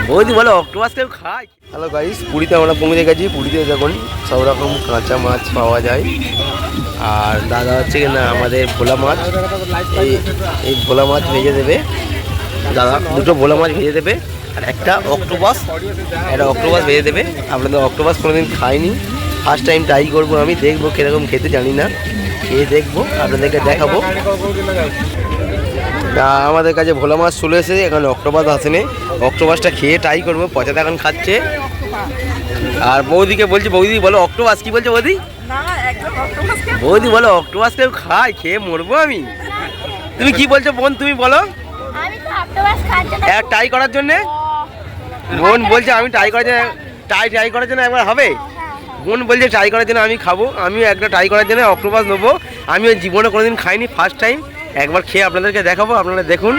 বৌদি বলো অক্টোপাস কেউ খায়। হ্যালো গাইস, পুরীতে আমরা পৌঁছে গেছি। পুরীতে দেখুন সব রকম কাঁচা মাছ পাওয়া যায়। আর দাদা হচ্ছে কি না আমাদের ভোলা মাছ, এই ভোলা মাছ ভেজে দেবে দাদা। দুটো ভোলা মাছ ভেজে দেবে আর একটা অক্টোপাস ভেজে দেবে। আপনাদের অক্টোপাস কোনোদিন খাইনি, ফার্স্ট টাইম ট্রাই করবো আমি, দেখবো কীরকম খেতে জানি না, খেয়ে দেখবো আপনাদেরকে দেখাবো। আমাদের কাছে ভোলা মাছ চলে এসেছে, এখানে অক্টোপাস আসেনি। অক্টোপাসটা খেয়ে ট্রাই করবো, পচাতে এখন খাচ্ছে। আর বৌদিকে বলছি, বৌদি বলো অক্টোপাস কি বলছে বৌদি? বৌদি বলো অক্টোপাস কেউ খায়, খেয়ে মরবো আমি। তুমি কি বলছো বোন, তুমি বলো। ট্রাই করার জন্যে বোন বলছে আমি ট্রাই করার জন্য একবার হবে। বোন বলছে ট্রাই করার জন্য আমি খাবো। আমিও একটা ট্রাই করার জন্য অক্টোপাস নেবো। আমিও জীবনে কোনোদিন খাইনি, ফার্স্ট টাইম একবার খেয়ে আপনাদেরকে দেখাবো, আপনারা দেখুন।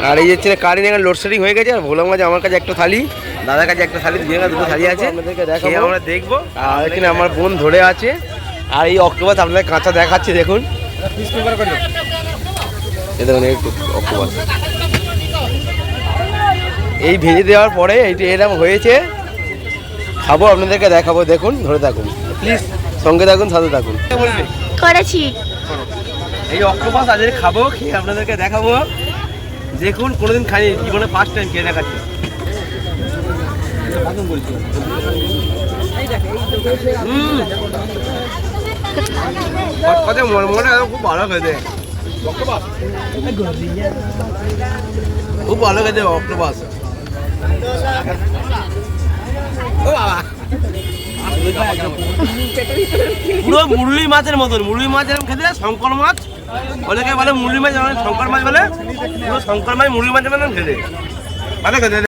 আর এই হচ্ছে কারেন্ট এখানে লোডশেডিং হয়ে গেছে। আর ভোলা মাছ আমার কাছে একটা থালি, দাদার কাছে একটা থালি, দুজনের দুটো থালি আছে, আপনাদেরকে দেখাবো, আমরা দেখবো। আর এখানে আমার বোন ধরে আছে। আর এই অক্টোপাস আপনাদের কাঁচা দেখাচ্ছে, দেখুন দেখুন এই অক্টোপাস এই ভেজে দেওয়ার পরে এইটা এরকম হয়েছে, খাবো আপনাদেরকে দেখাবো। দেখুন, ধরে থাকুন প্লিজ, সঙ্গে থাকুন, সাথে থাকুন। করেছি এই অক্টোপাস আজকে খাবো, খেয়ে আপনাদেরকে দেখাবো। দেখুন কোনোদিন খাইনি, জীবনে ফার্স্ট টাইম খেয়ে দেখাচ্ছে। মনে খুব ভালো খেতে, খুব ভালো খেতে অক্টোপাস। ও বাবা, পুরো মুরলি মাছের মতন, মুরলি মাছ এরকম খেতে, শঙ্কর মাছ অনেকে বলে, মুরলি মাছ শঙ্কর মাছ বলে, পুরো শঙ্কর মাছ মুরলি মাছের মতন খেতে, ভালো খেতে।